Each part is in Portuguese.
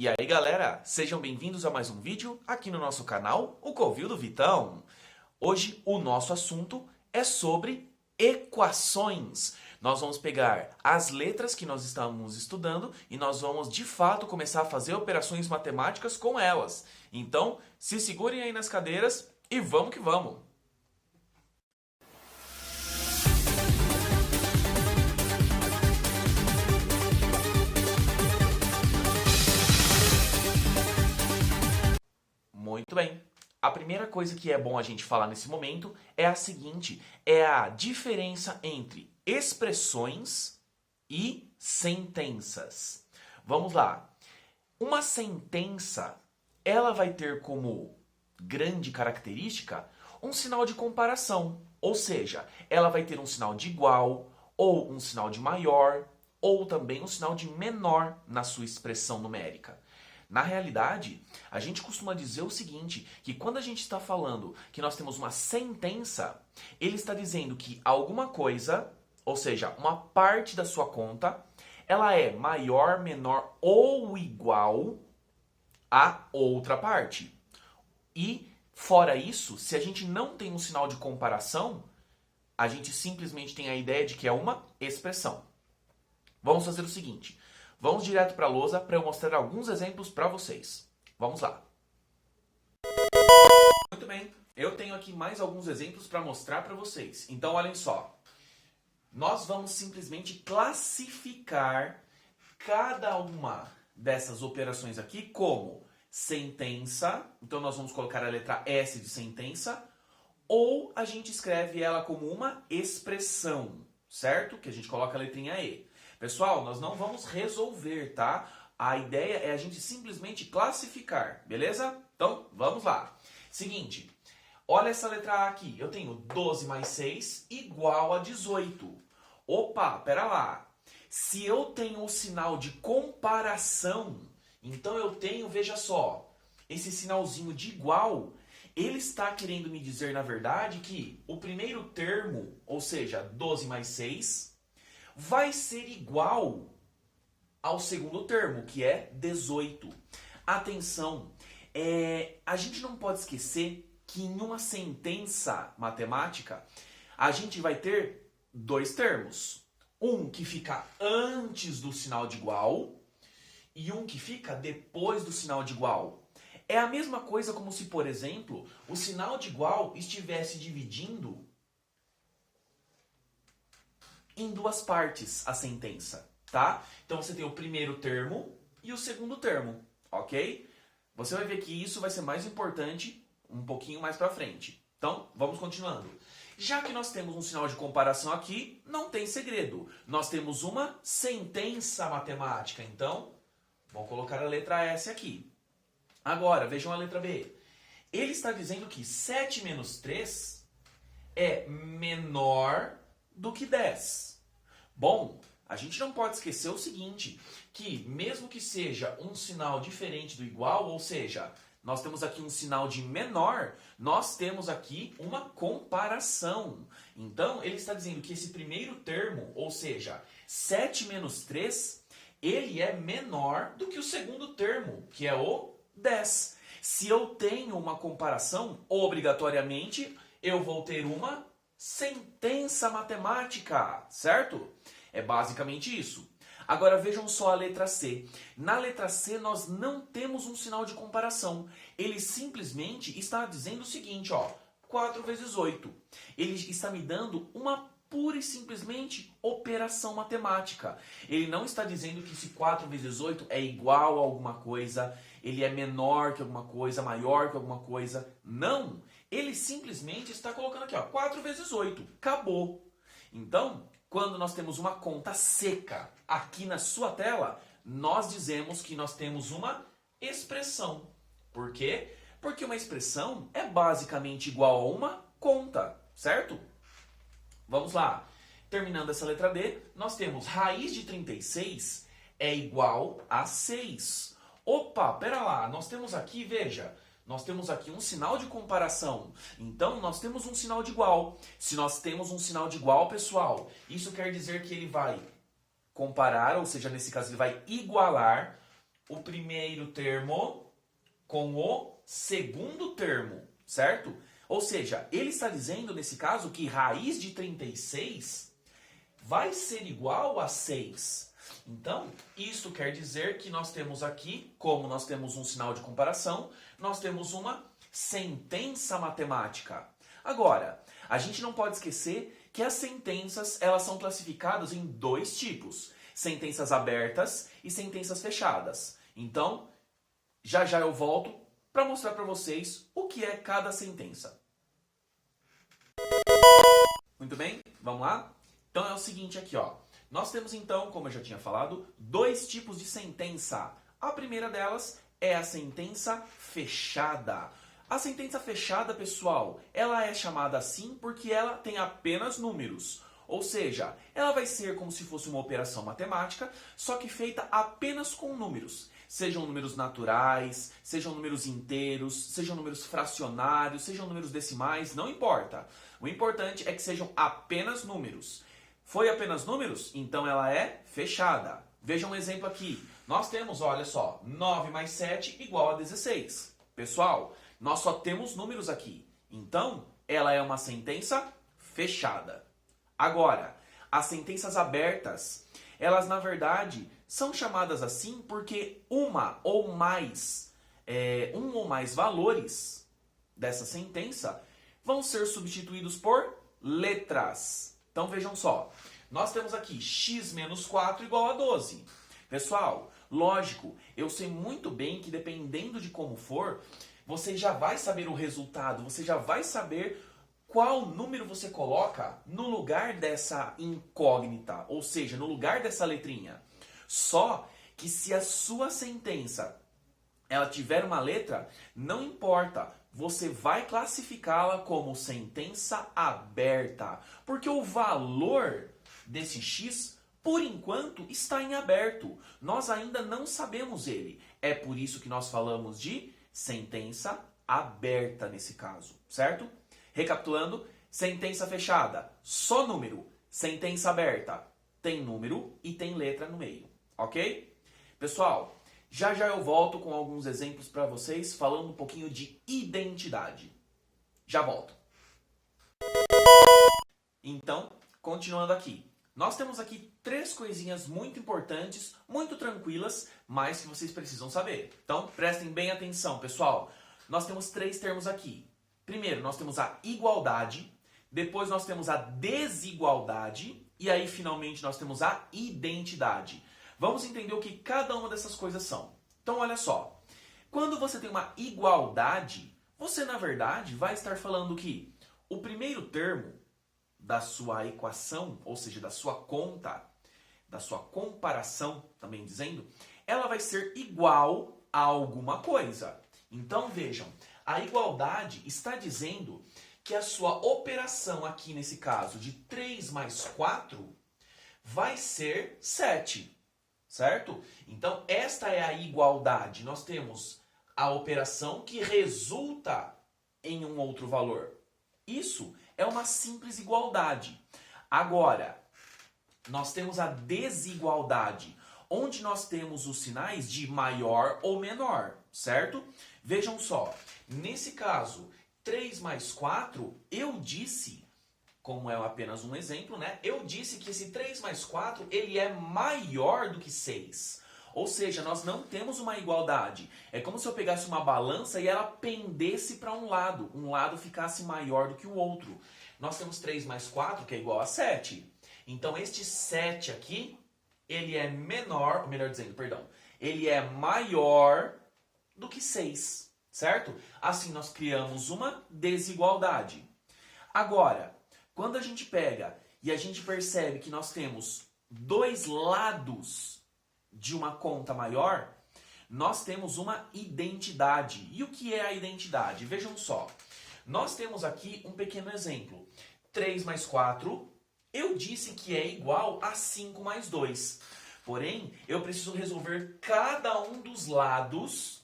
E aí galera, sejam bem-vindos a mais um vídeo aqui no nosso canal, o Covil do Vitão. Hoje o nosso assunto é sobre equações. Nós vamos pegar as letras que nós estamos estudando e nós vamos de fato começar a fazer operações matemáticas com elas. Então, se segurem aí nas cadeiras e vamos que vamos! Muito bem. A primeira coisa que é bom a gente falar nesse momento é a seguinte, é a diferença entre expressões e sentenças. Vamos lá. Uma sentença, ela vai ter como grande característica um sinal de comparação, ou seja, ela vai ter um sinal de igual, ou um sinal de maior, ou também um sinal de menor na sua expressão numérica. Na realidade, a gente costuma dizer o seguinte, que quando a gente está falando que nós temos uma sentença, ele está dizendo que alguma coisa, ou seja, uma parte da sua conta, ela é maior, menor ou igual a outra parte. E, fora isso, se a gente não tem um sinal de comparação, a gente simplesmente tem a ideia de que é uma expressão. Vamos fazer o seguinte. Vamos direto para a lousa para eu mostrar alguns exemplos para vocês. Vamos lá. Muito bem, eu tenho aqui mais alguns exemplos para mostrar para vocês. Então, olhem só. Nós vamos simplesmente classificar cada uma dessas operações aqui como sentença. Então, nós vamos colocar a letra S de sentença. Ou a gente escreve ela como uma expressão, certo? Que a gente coloca a letrinha E. Pessoal, nós não vamos resolver, tá? A ideia é a gente simplesmente classificar, beleza? Então, vamos lá. Seguinte, olha essa letra A aqui. Eu tenho 12 mais 6 igual a 18. Opa, pera lá. Se eu tenho o sinal de comparação, então eu tenho, veja só, esse sinalzinho de igual, ele está querendo me dizer, na verdade, que o primeiro termo, ou seja, 12 mais 6... vai ser igual ao segundo termo, que é 18. Atenção, a gente não pode esquecer que em uma sentença matemática, a gente vai ter dois termos. Um que fica antes do sinal de igual e um que fica depois do sinal de igual. É a mesma coisa como se, por exemplo, o sinal de igual estivesse dividindo em duas partes a sentença, tá? Então você tem o primeiro termo e o segundo termo, ok? Você vai ver que isso vai ser mais importante um pouquinho mais pra frente. Então, vamos continuando. Já que nós temos um sinal de comparação aqui, não tem segredo. Nós temos uma sentença matemática, então, vamos colocar a letra S aqui. Agora, vejam a letra B. Ele está dizendo que 7 menos 3 é menor do que 10. Bom, a gente não pode esquecer o seguinte, que mesmo que seja um sinal diferente do igual, ou seja, nós temos aqui um sinal de menor, nós temos aqui uma comparação. Então, ele está dizendo que esse primeiro termo, ou seja, 7 menos 3, ele é menor do que o segundo termo, que é o 10. Se eu tenho uma comparação, obrigatoriamente, eu vou ter uma sentença matemática, certo? É basicamente isso. Agora vejam só a letra C. Na letra C nós não temos um sinal de comparação. Ele simplesmente está dizendo o seguinte, ó, 4 vezes 8. Ele está me dando uma pura e simplesmente operação matemática. Ele não está dizendo que se 4 vezes 8 é igual a alguma coisa, ele é menor que alguma coisa, maior que alguma coisa. Não! Ele simplesmente está colocando aqui, ó, 4 vezes 8. Acabou. Então, quando nós temos uma conta seca aqui na sua tela, nós dizemos que nós temos uma expressão. Por quê? Porque uma expressão é basicamente igual a uma conta, certo? Vamos lá. Terminando essa letra D, nós temos raiz de 36 é igual a 6. Opa, pera lá, nós temos aqui, veja, nós temos aqui um sinal de comparação. Então, nós temos um sinal de igual. Se nós temos um sinal de igual, pessoal, isso quer dizer que ele vai comparar, ou seja, nesse caso ele vai igualar o primeiro termo com o segundo termo, certo? Ou seja, ele está dizendo, nesse caso, que raiz de 36 vai ser igual a 6. Então, isso quer dizer que nós temos aqui, como nós temos um sinal de comparação, nós temos uma sentença matemática. Agora, a gente não pode esquecer que as sentenças elas são classificadas em dois tipos. Sentenças abertas e sentenças fechadas. Então, já eu volto para mostrar para vocês o que é cada sentença. Muito bem, vamos lá? Então é o seguinte aqui, ó. Nós temos então, como eu já tinha falado, dois tipos de sentença. A primeira delas é a sentença fechada. A sentença fechada, pessoal, ela é chamada assim porque ela tem apenas números. Ou seja, ela vai ser como se fosse uma operação matemática, só que feita apenas com números. Sejam números naturais, sejam números inteiros, sejam números fracionários, sejam números decimais, não importa. O importante é que sejam apenas números. Foi apenas números? Então ela é fechada. Veja um exemplo aqui. Nós temos, olha só, 9 mais 7 igual a 16. Pessoal, nós só temos números aqui. Então, ela é uma sentença fechada. Agora, as sentenças abertas, elas na verdade são chamadas assim porque um ou mais valores dessa sentença vão ser substituídos por letras. Então vejam só, nós temos aqui x menos 4 igual a 12. Pessoal, lógico, eu sei muito bem que dependendo de como for, você já vai saber o resultado, você já vai saber qual número você coloca no lugar dessa incógnita, ou seja, no lugar dessa letrinha. Só que se a sua sentença ela tiver uma letra, não importa, você vai classificá-la como sentença aberta, porque o valor desse x, por enquanto, está em aberto. Nós ainda não sabemos ele. É por isso que nós falamos de sentença aberta nesse caso, certo? Recapitulando, sentença fechada, só número. Sentença aberta, tem número e tem letra no meio, ok? Pessoal, já eu volto com alguns exemplos para vocês, falando um pouquinho de identidade. Já volto. Então, continuando aqui. Nós temos aqui três coisinhas muito importantes, muito tranquilas, mas que vocês precisam saber. Então, prestem bem atenção, pessoal. Nós temos três termos aqui. Primeiro, nós temos a igualdade, depois nós temos a desigualdade e aí, finalmente, nós temos a identidade. Vamos entender o que cada uma dessas coisas são. Então, olha só. Quando você tem uma igualdade, você, na verdade, vai estar falando que o primeiro termo da sua equação, ou seja, da sua conta, da sua comparação, também dizendo, ela vai ser igual a alguma coisa. Então, vejam, a igualdade está dizendo que a sua operação aqui, nesse caso, de 3 mais 4, vai ser 7, certo? Então, esta é a igualdade. Nós temos a operação que resulta em um outro valor. Isso é uma simples igualdade. Agora, nós temos a desigualdade, onde nós temos os sinais de maior ou menor, certo? Vejam só, nesse caso, 3 mais 4, eu disse, como é apenas um exemplo, né? Eu disse que esse 3 mais 4, ele é maior do que 6. Ou seja, nós não temos uma igualdade. É como se eu pegasse uma balança e ela pendesse para um lado ficasse maior do que o outro. Nós temos 3 mais 4, que é igual a 7. Então, este 7 aqui, ele é menor, melhor dizendo, perdão, ele é maior do que 6, certo? Assim, nós criamos uma desigualdade. Agora, quando a gente pega e a gente percebe que nós temos dois lados de uma conta maior, nós temos uma identidade. E o que é a identidade? Vejam só. Nós temos aqui um pequeno exemplo. 3 mais 4, eu disse que é igual a 5 mais 2. Porém, eu preciso resolver cada um dos lados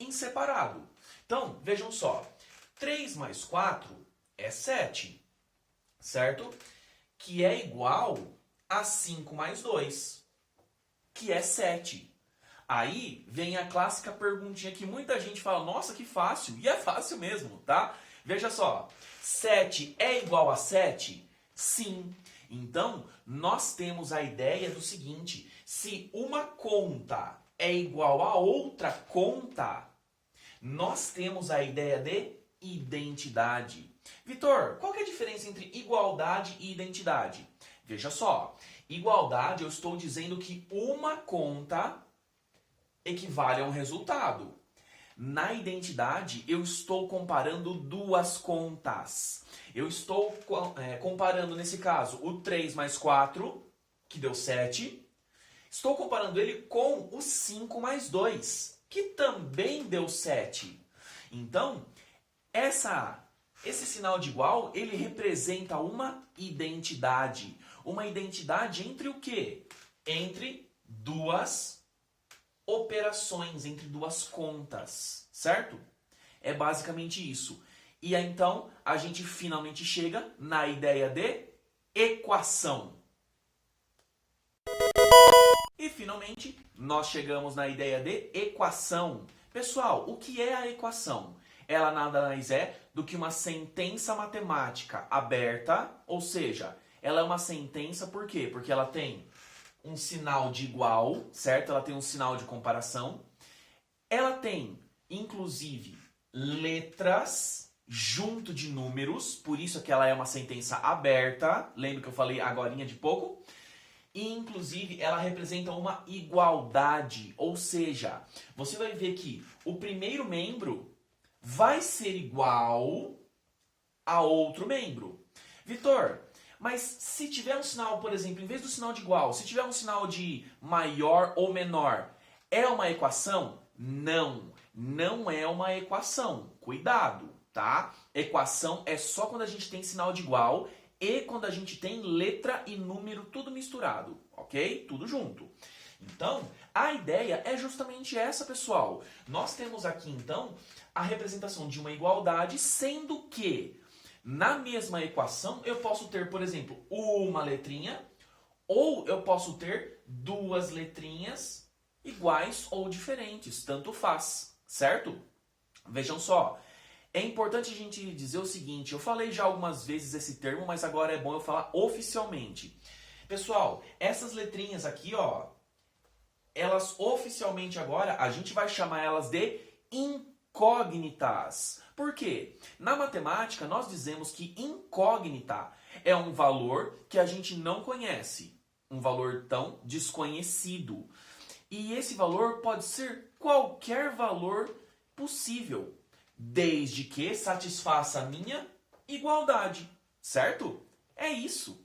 em separado. Então, vejam só. 3 mais 4 é 7, certo? Que é igual a 5 mais 2. Que é 7. Aí vem a clássica perguntinha que muita gente fala, nossa, que fácil. E é fácil mesmo, tá? Veja só, 7 é igual a 7? Sim. Então, nós temos a ideia do seguinte, se uma conta é igual a outra conta, nós temos a ideia de identidade. Vitor, qual que é a diferença entre igualdade e identidade? Veja só, igualdade eu estou dizendo que uma conta equivale a um resultado. Na identidade, eu estou comparando duas contas. Eu estou comparando, nesse caso, o 3 mais 4, que deu 7. Estou comparando ele com o 5 mais 2, que também deu 7. Então, esse sinal de igual, ele representa uma identidade. Uma identidade entre o quê? Entre duas operações, entre duas contas, certo? É basicamente isso. E aí, então, a gente finalmente chega na ideia de equação. E finalmente, nós chegamos na ideia de equação. Pessoal, o que é a equação? Ela nada mais é do que uma sentença matemática aberta, ou seja, ela é uma sentença por quê? Porque ela tem um sinal de igual, certo? Ela tem um sinal de comparação. Ela tem, inclusive, letras junto de números, por isso que ela é uma sentença aberta. Lembra que eu falei agorinha de pouco? E, inclusive, ela representa uma igualdade, ou seja, você vai ver que o primeiro membro vai ser igual a outro membro. Vitor, mas se tiver um sinal, por exemplo, em vez do sinal de igual, se tiver um sinal de maior ou menor, é uma equação? Não, não é uma equação. Cuidado, tá? Equação é só quando a gente tem sinal de igual e quando a gente tem letra e número tudo misturado, ok? Tudo junto. Então, a ideia é justamente essa, pessoal. Nós temos aqui, então, a representação de uma igualdade, sendo que na mesma equação eu posso ter, por exemplo, uma letrinha ou eu posso ter duas letrinhas iguais ou diferentes, tanto faz, certo? Vejam só, é importante a gente dizer o seguinte, eu falei já algumas vezes esse termo, mas agora é bom eu falar oficialmente. Pessoal, essas letrinhas aqui, ó, elas oficialmente agora, a gente vai chamar elas de incógnitas. Por quê? Na matemática, nós dizemos que incógnita é um valor que a gente não conhece. Um valor tão desconhecido. E esse valor pode ser qualquer valor possível, desde que satisfaça a minha igualdade. Certo? É isso.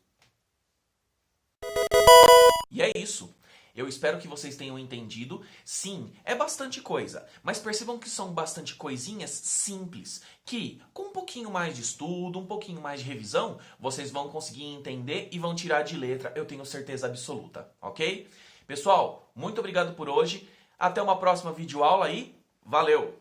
E é isso. Eu espero que vocês tenham entendido. Sim, é bastante coisa, mas percebam que são bastante coisinhas simples, que com um pouquinho mais de estudo, um pouquinho mais de revisão, vocês vão conseguir entender e vão tirar de letra, eu tenho certeza absoluta, ok? Pessoal, muito obrigado por hoje. Até uma próxima videoaula aí. Valeu!